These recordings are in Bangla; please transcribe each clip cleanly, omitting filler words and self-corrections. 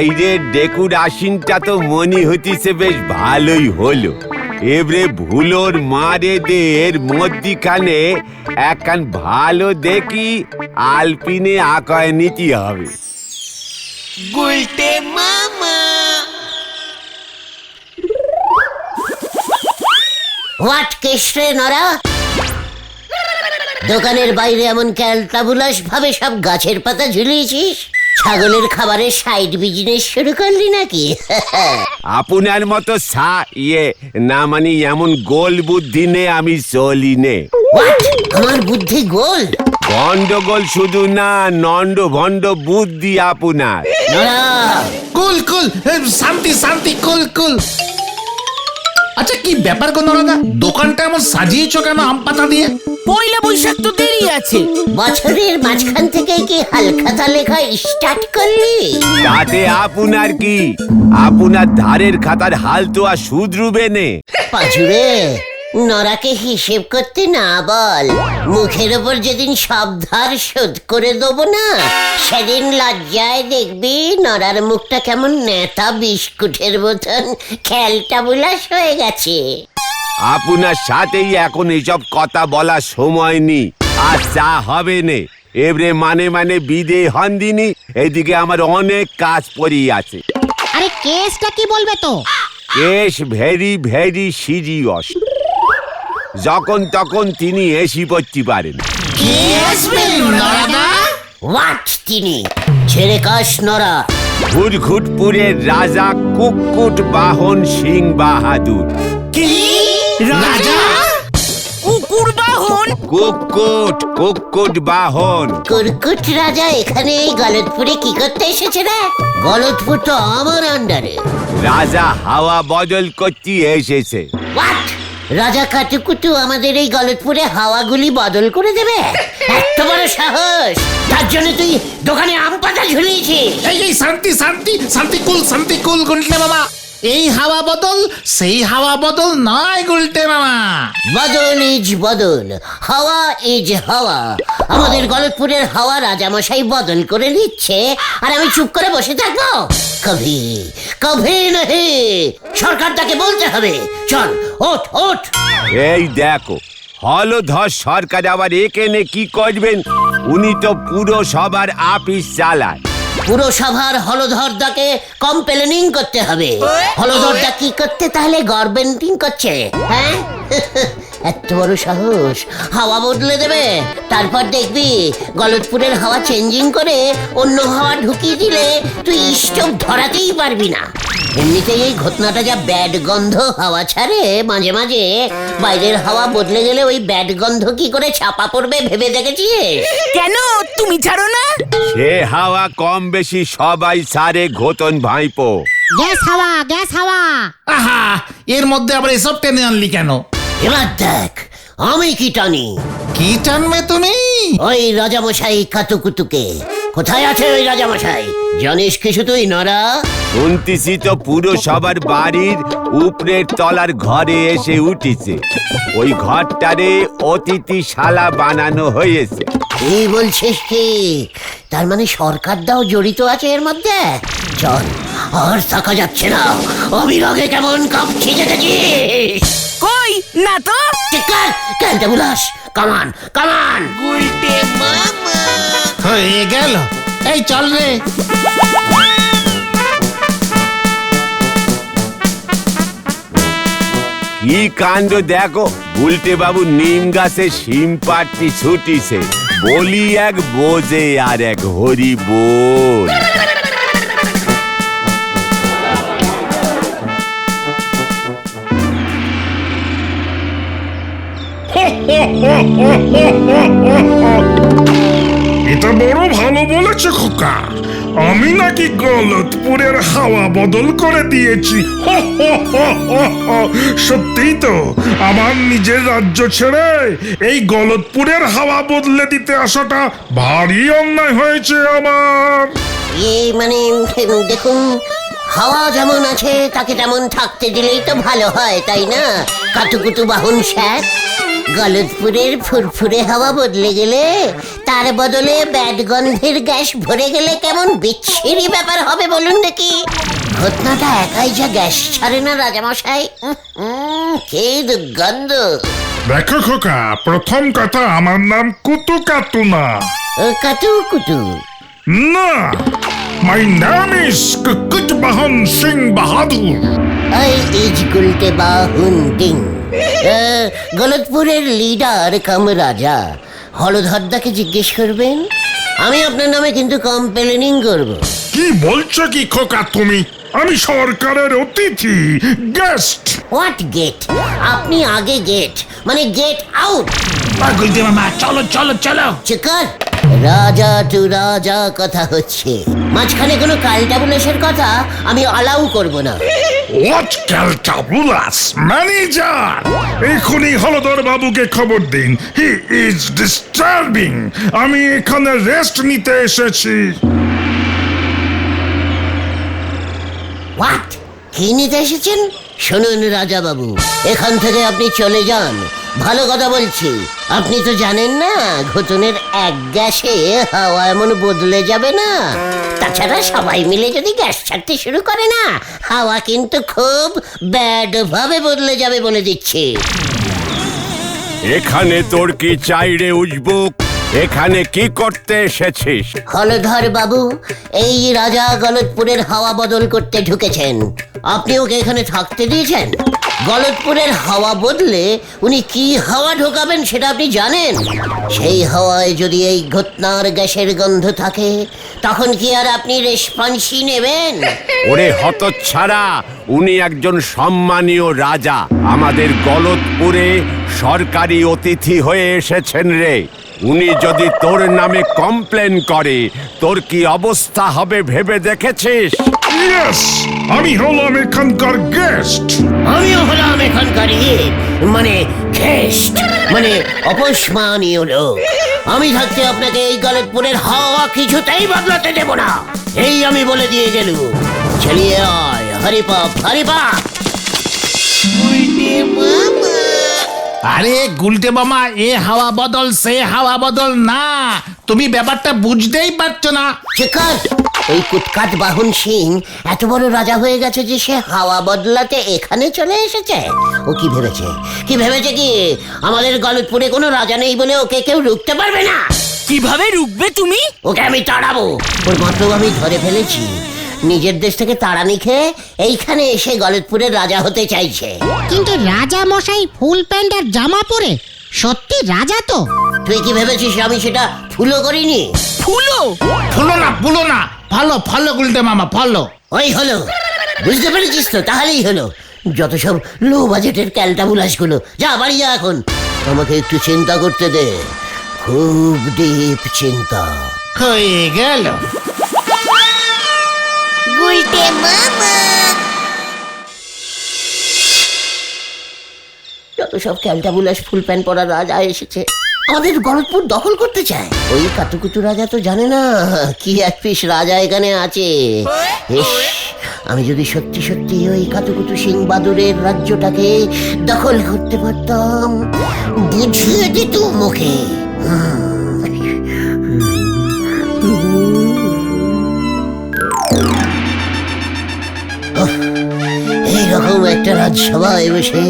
বাইরের ডেকোরেশনটা তো মনে হতিছে বেশ ভালোই হলো। এবারে ভুলোর মারেদের মধ্যিখানে একখান ভালো দেখি আলপিনে আঁকায় নিতে হবে। গুলটে মামা। হোয়াট কেশরে নরা? দোকানের বাইরে এমন ক্যালটাবুলাস ভাবে সব গাছের পাতা ঝুলিয়েছিস? ছাগলের খাবারের সাইড বিজনেস শুরু করলি নাকি? আপনার মতো না মানে এমন গোল বুদ্ধি নে আমি চলি নে। হোয়াট? আমার বুদ্ধি গোল? গন্ডগোল শুধু না, নন্ড ভণ্ড বুদ্ধি আপনার। নরা কুল কুল, শান্তি শান্তি, কুল কুল। আচ্ছা কি ব্যাপার গো নরাদা, দোকানটা এমন সাজিয়েছো কেন আম পাতা দিয়ে? পয়লা বৈশাখ তো দেরি আছে। বছরের মাঝখান থেকে কি হালখাতা লেখা স্টার্ট করলি? তাতে আপনার কি? আপনার ধারের খাতার হাল তো আর শুধরুবে নে। পাঁচুরে, নরাকে হিসেব করতে না বল। মুখের ওপর যেদিন সব ধার শোধ করে দেবো না, সেদিন লজ্জায় দেখবি নরার মুখটা কেমন নেতা বিস্কুটের মতন খেলটাবুলাস হয়ে গেছে। আপনার সাথেই এখন এসব কথা বলার সময় নেই, আর চা হবে নে। এবারে মানে বিদে হন দিনি, এদিকে আমার অনেক কাজ পড়ে আছে। আরে কেসটা কি বলবে তো? Case very very serious. যখন তখন তিনি এসি পড়তে পারেন। হোয়াট তিনি? ছেড়ে কাশ নরা। ঘুটঘুটপুরের রাজা কুক্কুট বাহন সিং বাহাদুর। কি রাজা? কুকুর বাহন? কুক্কুট বাহন। কুরকুট রাজা এখানে এই গলতপুরে কি করতে এসেছে রে? গলতপুর তো আমার আন্ডারে। রাজা হাওয়া বদল করতে এসেছে। হোয়াট? রাজা কাটুকুটু আমাদের এই গলতপুরে হাওয়াগুলি বদল করে দেবে? এত বড় সাহস! তার জন্য তুই দোকানে আম পাতা ঝুলিয়েছিস? এই শান্তি শান্তি শান্তি, কুল শান্তি কুল গুলটে মামা। এই হাওয়া বদল সেই হাওয়া বদল নয় গুলটে মামা। বদল ইজ বদল, হাওয়া ইজ হাওয়া। আমাদের গলতপুরের হাওয়া রাজামশাই বদল করে নিচ্ছে, আর আমি চুপ করে বসে থাকবো? কভি কভি নহি। সরকার তাকে বলতে হবে। চল ওঠ ওঠ। এই দেখো, হলধর সরকার আবার এখানে কি করবেন? উনি তো পুরসভার আপিস চালায়। পুরসভার হলধরদাকে কমপ্লেনিং করতে হবে। হলধরদা কি করতে তাহলে গভর্নমেন্টিং করছে? হ্যাঁ, এত বড় সাহস! হাওয়া বদলে দেবে। তারপর দেখবি গলতপুরের হাওয়া চেঞ্জিং করে অন্য হাওয়া ঢুকিয়ে দিলে তুই স্টোভ ধরাতেই পারবি না। এমনিতেই এই ঘটনাটা যা ব্যাড গন্ধ হাওয়া ছাড়ে মাঝে মাঝে, বাইরের হাওয়া বদলে গেলে ওই ব্যাড গন্ধ কি করে ছাপা পড়বে ভেবে দেখেছিস? কেন তুমি ছাড়ো না? সে হাওয়া কম বেশি সবাই সারে ঘোতন ভাইপো। গ্যাস হাওয়া, গ্যাস হাওয়া। আহা, এর মধ্যে আবার এসব টেনে আনলি কেন? এবার দেখ আমি কি টানি। কি টানবে তুমি? ওই রাজামশাই কাতুকুতুকে। কোথায় আছে ওই রাজামশাই? জানিস কিছু তুই নরা? শুনতেছি তো পুরসভার বাড়ির উপরের তলার ঘরে এসে উঠেছে। ওই ঘরটারে অতিথিশালা বানানো হয়েছে। কি বলছিস কি? তার মানে সরকারটাও জড়িত আছে এর মধ্যে? চল, আর থাকা যাচ্ছে না। অবিরাগে কেমন কাঁপছি দেখেছিস? কই না তো। চিৎকার! ক্যালটাবুলাস! কামান কামান! গুলটে মামা। হয়ে গেল। এই চল রে। কি কাণ্ড দেখো, গুলটে বাবু নিম গাছে শিম পাড়তে ছুটিছে। বলি এক বোঝে আর এক হরি বল। এটা বড় ভালো বলেছে খোকা। আমি নাকি গলতপুরের হাওয়া বদল করে দিয়েছি। সত্যিই তো, আমার নিজের রাজ্য ছেড়ে এই গলতপুরের হাওয়া বদলে দিতে আসাটা ভারী অন্যায় হয়েছে আমার। মানে দেখুন, হাওয়া যেমন আছে তাকে তেমন থাকতে দিলেই তো ভালো হয়, তাই না কাতুকুতু বাহন স্যার? গলতপুরের ফুরফুরে হাওয়া বদলে গেলে তার বদলে ব্যাড গন্ধের গ্যাস ভরে গেলে কেমন বিচ্ছিরি ব্যাপার হবে বলুন দেখি। ঘটনাটা একাই যা গ্যাস ছাড়ে না রাজামশাই, কি দুর্গন্ধ। দেখো খোকা, প্রথম কথা আমার নাম কুতু কাতু না। কাটু কুটু। না, মাই নাম ইজ কুকুট বাহন সিং বাহাদুর। I is Gulte বাহুন ding. গলতপুরের leader কাম রাজা হলধরদাকে জিজ্ঞেস করবেন। আমি আপনার নামে কিন্তু কমপ্লেনিং করব। কি বলছো কি খোকা তুমি? আমি সরকারের অতিথি, গেস্ট। What get? আপনি আগে গেট মানে গেট আউট। গুলটে মামা চলো চলো চলো। চিকার রাজা টু রাজা কথা হচ্ছে, মাঝখানে কোনো কালটাবুলেশন কথা আমি অ্যালাউ করব না। হোয়াট ক্যালটাবুলাস? ম্যানেজার, এখনই হলধর বাবুকে খবর দিন। He is disturbing. আমি এখানে রেস্ট নিতে এসেছি। হোয়াট? কি নিতে এসেছেন? শুনুন রাজা বাবু, এখান থেকে আপনি চলে যান। ভালো কথা বলছি। আপনি তো জানেন না ঘটনের এক গ্যাসে হাওয়া এমন বদলে যাবে না। তাছাড়া সবাই মিলে যদি গ্যাস ছাড়তে শুরু করে না, হাওয়া কিন্তু খুব ব্যাড ভাবে বদলে যাবে বলে দিচ্ছি। এখানে তোর কি চাই রে উজবুক? এখানে কি করতে এসেছিস? হলধর বাবু এই রাজা গলতপুরের হাওয়া বদল করতে ঢুকেছেন, আপনি ওকে এখানে থাকতে দিয়েছেন? গলতপুরের হাওয়া বদলে উনি কি হাওয়া ঢোকাবেন সেটা আপনি জানেন? সেই হাওয়ায় যদি এই ঘটনার গ্যাসের গন্ধ থাকে, তখন কি আর আপনি রেসপন্সি নেবেন? ওরে হতচ্ছাড়া, উনি একজন সম্মানীয় রাজা, আমাদের গলতপুরে সরকারি অতিথি হয়ে এসেছেন রে। উনি যদি তোর নামে কমপ্লেন করে, তোর কি অবস্থা হবে ভেবে দেখেছিস? ইয়েস, আমি হলাম এখানকার গেস্ট। আমিও হলাম এখানকার মানে গেস্ট, মানে অপসমানীয় লোক। আমি থাকতে আপনাকে এই গলতপুরের হাওয়া কিছুতেই বদলাতে দেব না, এই আমি বলে দিয়ে গেলুম। চলিয়ে আয়, হরিপাপ হরিপাপ। আরে গুলটে মামা, এ হাওয়া বদল সে হাওয়া বদল না, তুমি ব্যাপারটা বুঝতেই পারছো না। চিকার, ওই কুটকাট বাহন সিং এত বড় রাজা হয়ে গেছে যে সে হাওয়া বদলাতে এখানে চলে এসেছে। ও কি ভেবেছে কি আমাদের গলতপুরে কোনো রাজা নেই বলে ওকে কেউ রুখতে পারবে না? কিভাবে রুখবে তুমি? ওকে আমি তাড়াবো। ওর মতলব আমি ধরে ফেলেছি। নিজের দেশ থেকে তাড়ানি খেয়ে এইখানে এসে গলতপুরের রাজা হতে চাইছে। কিন্তু রাজা মশাই ফুল প্যান্ট আর জামা পরে সত্যি রাজা তো? তুই কি ভেবেছিস আমি সেটা ফুলো করিনি? ফুলো? ফুলো না, ফলো ফলো গুলটে মামা ফলো। ওই হলো, বুঝতে পেরেছিস তো? তাহলেই হলো। যত সব লো বাজেটের ক্যালটাবুলাস গুলো, যা বাড়ি যা এখন। আমাকে একটু চিন্তা করতে দে, খুব ডিপ চিন্তা। হয়ে গেল। গুলটে মামা। যত সব ক্যালটাবুলাস ফুল প্যান্ট পরা রাজা এসেছে, আমাদের গলতপুর দখল করতে চায়। ওই কাতুকুতু রাজা তো জানে না কি এক পিস রাজা এখানে আছে। ইস, আমি যদি সত্যি সত্যি ওই কাতুকুতু সিং বাদুরের রাজ্যটাকে দখল করতে পারতাম, বুঝিয়ে দিত মুখে। এইরকম একটা রাজসভায় বসে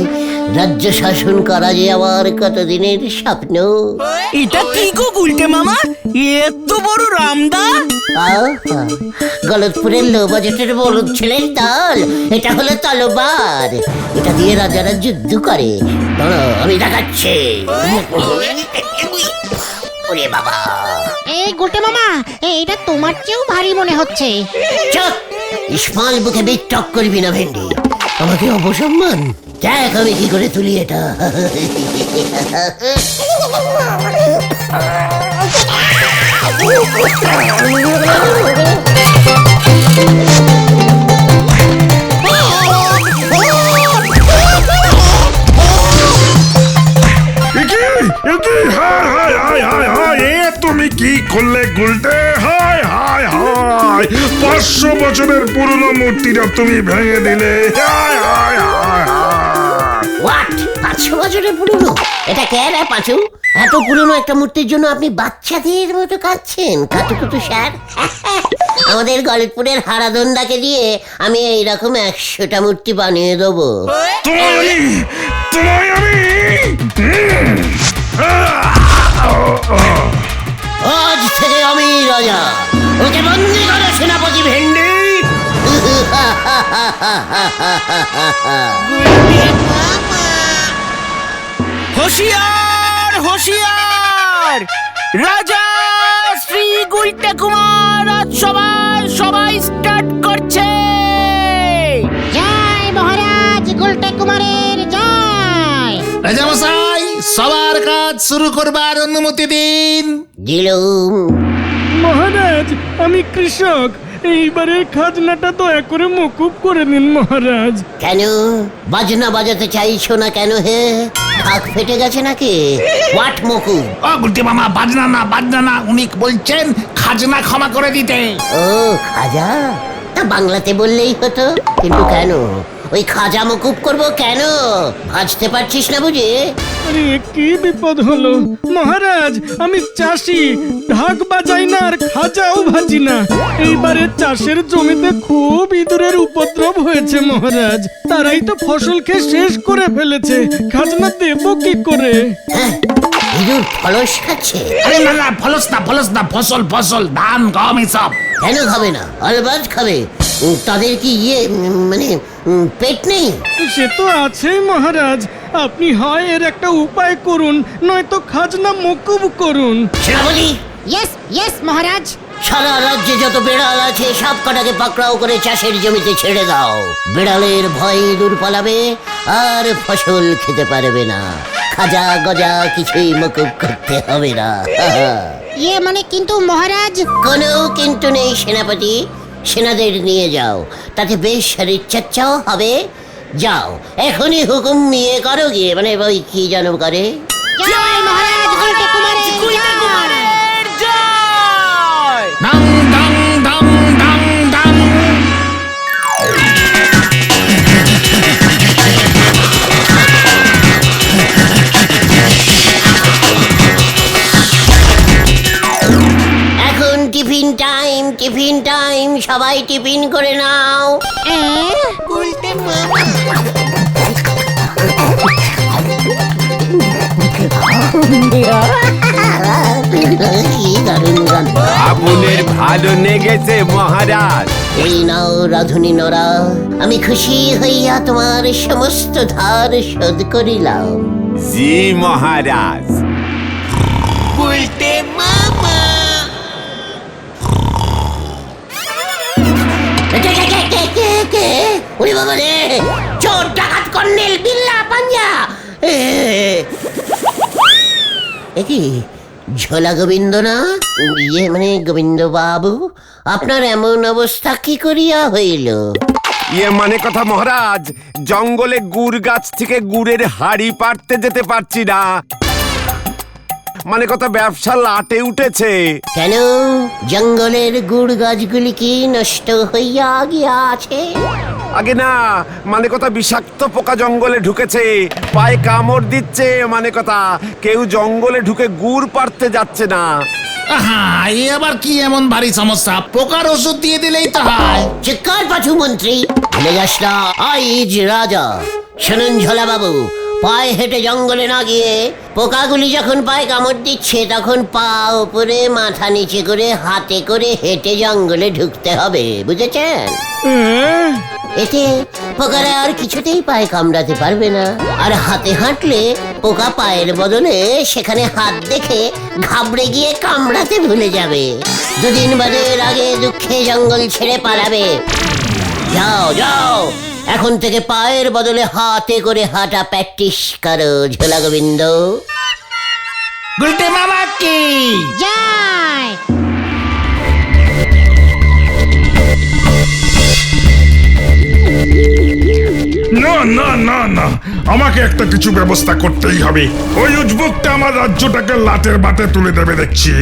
রাজ্য শাসন করা যে আমার কতদিনের স্বপ্ন। এটা কি গো গুলটে মামা, এত বড় রামদা? গলতপুরের লো বাজেটের বলদ ছেলের দল, এটা হলো তলোয়ার। এটা দিয়ে রাজারা যুদ্ধ করে। আমি দেখাচ্ছি। ওরে বাবা, এই গুলটে মামা, এইটা তোমার চেয়েও ভারী মনে হচ্ছে। চুপ! ইসমাল বুকে বিটক করবি না ভেন্ডি, আমাকে অপসম্মান। দেখ আমি কি করে তুলি এটা। তুমি কি করলে গুলটে? হায় হায় হায়, 500 বছরের পুরনো মূর্তিটা তুমি ভেঙে দিলে। হায় হায় হায় হায়। হোয়াট? বছরের পুরনো। এটা কে রে পাঁচু? এত পুরনো একটা মূর্তির জন্য আপনি বাচ্চাদের মতো কাঁদছেন? কাতুকুতু স্যার, আমাদের গলতপুরের হারাধনদাকে দিয়ে আমি এইরকম 100টা মূর্তি বানিয়ে দেবো। তোমায় আমি আজ থেকে আমি রাজা, ওকে বন্দি করো সেনাপতি ভেন্ডি। হুঁশিয়ার হুঁশিয়ার, রাজা শ্রী গুলটে কুমার আজ সবাই স্টার্ট করছে। জয় মহারাজ গুলটে কুমারের জয়। রাজামশাই, সবার কাজ শুরু করবার অনুমতি দিন। দিলুম। মহারাজ, আমি কৃষক, এইবারের খাজনাটা দয়া করে মকুব করে দিন মহারাজ। কেন বাজনা বাজাতে চাইছো না কেন? হে, ঢাক ফেটে গেছে নাকি? হোয়াট মকু? ও গুলটে মামা, বাজনা না, উনি বলছেন খাজনা ক্ষমা করে দিতে। ও খাজা, তা বাংলাতে বললেই হতো। কিন্তু কেন ওই খাজা মকুব করবো কেন? ভাজতে পারছিস না বুঝি? আরে কি বিপদ হলো মহারাজ, আমি চাষি, ঢাক বাজাই না আর খাজাও ভাজি না। এইবারে চাষের জমিতে খুব ইঁদুরের উপদ্রব হয়েছে মহারাজ, তারাই তো ফসল খেয়ে শেষ করে ফেলেছে। খাজনা দেবো কি করে? হ্যাঁ, ইঁদুর ফলস খাচ্ছে। আরে না, ফলস না, ফসল, ধান গম এসব। কেন খাবে না? আলবাজ খাবে। তাদের কি মানে পেট নেই? সে তো আছেই মহারাজ, আপনি হয় এর একটা উপায় করুন, নয়তো খাজনা মকুব করুন। সেনাপতি, ইয়েস ইয়েস মহারাজ। সারা রাজ্যে যত বেড়াল আছে সব কটাকে পাকড়াও করে চাষের জমিতে ছেড়ে দাও। বেড়ালের ভয় দূর পালাবে আর ফসল খেতে পারবে না। খাজা গজা কিছুই মকুব করতে হবে না। ইয়ে মানে কিন্তু মহারাজ। কোনো কিন্তু নেই সেনাপতি, সেনাদের নিয়ে যাও, তাতে বেশ শরীরচর্চাও হবে। যাও এখনই হুকুম নিয়ে করো গিয়ে, মানে ওই কি যেন করে। জয় মহারাজ গুলটে কুমারের জয়। জয়। ডাং ডাং ডাং ডাং ডাং। এখন টিফিন টাইম, সবাই টিফিন করে নাও। কি দারুণ গান। আগুনের ভালো লেগেছে মহারাজ। এই নাও রাধুনী নরা, আমি খুশি হইয়া তোমার সমস্ত ধার শোধ করিলাম। জি মহারাজ। কে? ওরে বাবা রে, চোর ডাকাত কর্নেল বিল্লা পাঞ্জা। কি ঝোলা গোবিন্দ না? ইয়ে মানে গোবিন্দ বাবু, আপনার এমন অবস্থা কি করিয়া হইল? ইয়ে মানে কথা মহারাজ, জঙ্গলে গুড় গাছ থেকে গুড়ের হাড়ি পাড়তে যেতে পারছি না। মানে কথা ব্যবসা লাটে উঠেছে। কেন জঙ্গলের গুড় গাছগুলি কি নষ্ট হইয়া গিয়াছে? আগে না, মানে কথা বিষাক্ত পোকা জঙ্গলে ঢুকেছে, পায়ে কামড় দিচ্ছে। মানে কথা কেউ জঙ্গলে ঢুকে গুড় পাড়তে যাচ্ছে না। আহা, এ আবার কি এমন ভারী সমস্যা? পোকার ওষুধ দিয়ে দিলেই তো হয়। চিৎকার পাছু মন্ত্রী, ভুলে যাস না আইজ রাজা। শোনেন ঝোলা বাবু, পায়ে হেঁটে জঙ্গলে না গিয়ে পোকাগুলি যখন পায়ে কামড় দিচ্ছে তখন পা উপরে মাথা নিচে করে হাতে করে হেঁটে জঙ্গলে ঢুকতে হবে, বুঝেছেন? এতে পোকারা আর কিছুতেই পায়ে কামড়াতে পারবে না। আর হাতে হাঁটলে পোকা পায়ের বদলে সেখানে হাত দেখে ঘাবড়ে গিয়ে কামড়াতে ভুলে যাবে। দুদিন বাদের আগে দুঃখে জঙ্গল ছেড়ে পালাবে। যাও যাও, এখন থেকে পায়ের বদলে হাতে করে হাঁটা প্র্যাকটিস করো ঝোলা গোবিন্দ। গুলটে মামা কি জয়। না না না না, আমাকে একটা কিছু ব্যবস্থা করতেই হবে। ওই উজবুকটা আমার রাজ্যটাকে লাটের বাটে তুলে দেবে দেখছি।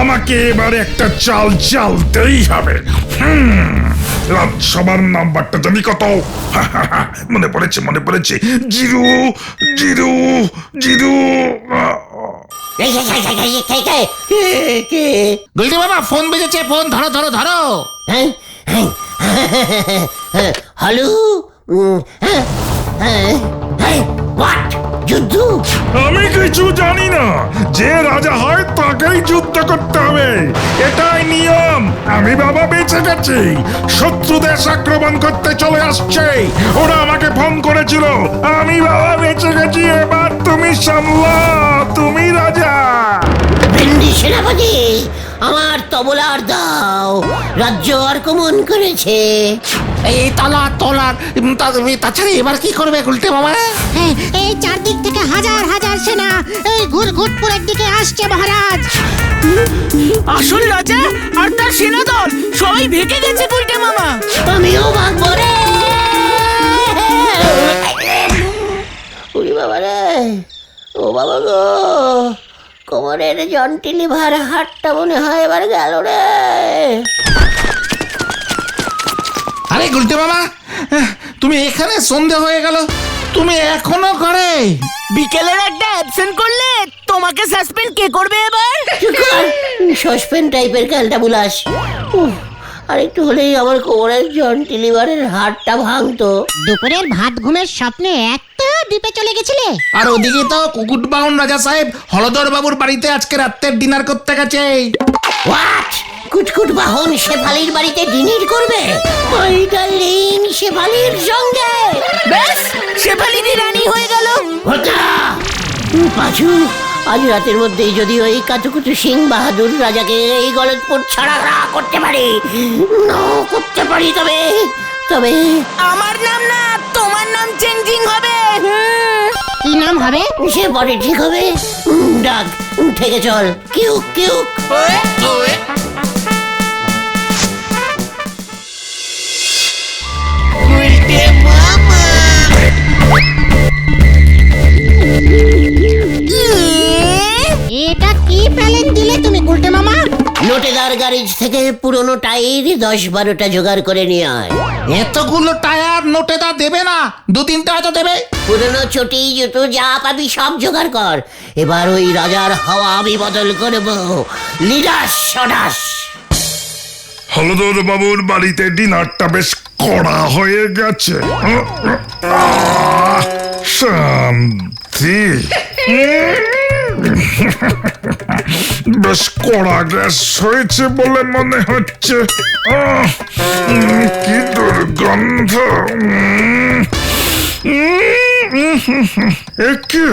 আমাকে এবারে একটা চাল চালতেই হবে। রাজসভার নাম্বারটা জানি কত? মনে পড়েছে জিরো জিরো জিরো। এই, কে? গুলটে মামা ফোন বেজেছে, ফোন ধরো ধরো ধরো। হ্যাঁ, হ্যাঁ, হ্যালো, হোয়াট? যুদ্ধ? আমি কিছু জানি না। যে রাজা হয় তাকেই যুদ্ধ করতে হবে, এটাই নিয়ম। আমি বাবা বেঁচে গেছি, শত্রু দেশ আক্রমণ করতে চলে আসছে, ওরা আমাকে ফোন করেছিল। আমি বাবা বেঁচে গেছি, এবার তুমি সামলাও, তুমি রাজা। ভেন্ডি সেনাপতি, আমার তবলার দাও, রাজ্য আক্রমণ করেছে। এই তলার তলার তাছাড়া এবার কি করবে গুলটে মামা? হ্যাঁ, এই চারদিক থেকে হাজার হাজার সেনা এই ঘুরঘুটপুরের দিকে আসছে মহারাজ। আসল রাজা আর তার সেনাদল সবাই ভেগে গেছে গুলটে মামা। আমিও ভাগবো রে। ওরে বাবা রে, ও বাবা গো, কোমরের জন্টি লিভার হাটটা মনে হয় এবার গেল রে। আরে গুলটে মামা, তুমি এখানে সন্ধে হয়ে গেল, তুমি এখনো করে? বিকেলের একটা অ্যাবসেন্ট করলে তোমাকে সাসপেন্ড কে করবে এবার? সসপেন টাইপের খেলটা বুলাস। আর একটু হলেই আমার কোমরের জন্টি লিভারের হাটটা ভাঙতো। দুপুরের ভাত ঘুমের স্বপ্নে একটা দ্বীপে চলে গেছিলে। আর ওদিকে তো কুকুট বাউন রাজা সাহেব হলদর বাবুর বাড়িতে আজকে রাত্রের ডিনার করতে গেছে। হোয়াট? কুটকুট বাহন শেফালির বাড়িতে ডিনার করবে? মাই ডার্লিং, শেফালির সঙ্গে? ব্যাস শেফালিনী রানী হয়ে গেল। ওটা পাঁচু, আজ রাতের মধ্যেই যদি ওই কাতুকুতু সিং বাহাদুর রাজাকে এই গলতপুর ছাড়া করতে পারি, করতে পারি, তবে তবে আমার নাম না তোমার নাম চেঞ্জিং হবে। কি নাম হবে? সে পরে ঠিক হবে। ডাক থেকে চল, কিউ কিউ। এটা কি প্ল্যান দিলে তুমি গুলটে মামা? নোটেদার গ্যারেজ থেকে পুরনো টাইর 10-12টা জোগাড় করে নিয়ে আয়। এতগুলো টায়ার নোটেদা দেবে না, 2-3টা হয়তো দেবে। পুরনো চটি জুতো যা পাবি সব জোগাড় কর। এবার ওই রাজার হাওয়া আমি বদল করব। লিডাস সদাস। হলদর বাবুর বাড়িতে ডিনারটা বেশ কড়া হয়ে গেছে। শান্তি। বেশ কড়া গ্যাস হয়েছে বলে মনে হচ্ছে। কি দুর্গন্ধ। একে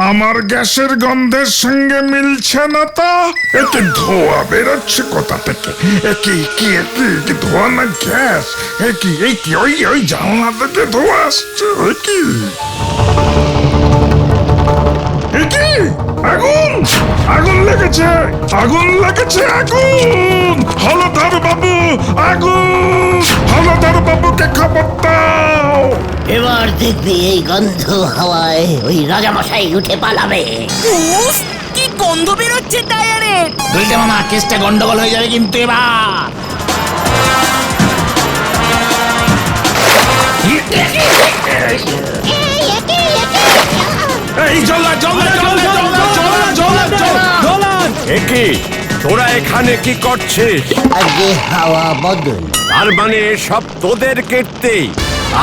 আমার গ্যাসের গন্ধের সঙ্গে মিলছে না তো। এতে ধোয়া বেরোচ্ছে কোথা থেকে? কি ধোয়া না গ্যাস? কি ওই জানলা থেকে ধোয়া আসছে? কি আগুন, আগুন লেগেছে, আগুন লেগেছে, আগুন! হলধর বাবু, আগুন! হলধর বাবুকে খবর দাও। এবার দেখবি এই গন্ধ হাওয়ায় ওই রাজামশাই উঠে পালাবে। উফ, কি গন্ধ বেরোচ্ছে টায়ারের। গুলটে মামা, কেসটা গন্ডগোল হয়ে যাবে কিন্তু এবার। এই জল্লা জল্লা জল্লা জল্লা জল্লা জল্লা। একি তোরা এখানে কি করছিস? আজকে হাওয়া বদল। তার মানে সব তোদের কীর্তি।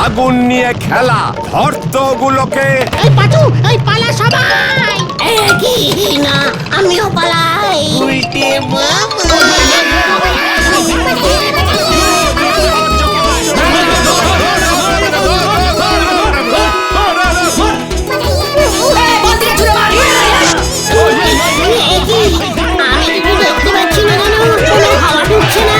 আগুন নিয়ে খেলা, ধরত ওগুলোকে। এই পাচু, এই পালা সবাই। কি না, আমিও পালাই। আমি কিছু দেখতে পাচ্ছি না কেন? কোনো হাওয়া ঢুকছে না।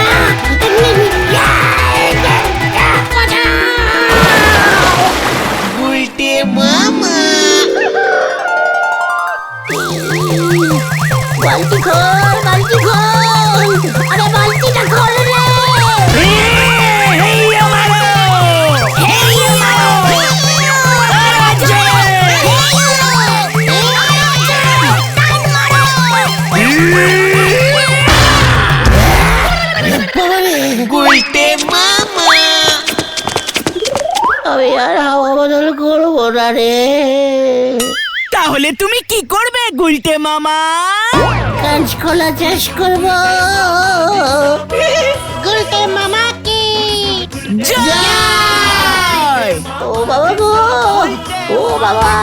বালতি খোল, বালতি খোল। তাহলে তুমি কি করবে গুলটে মামা? কাঁচকলা চাষ করব। গুলটে মামা কি জয়! ও বাবা গো, ও বাবা।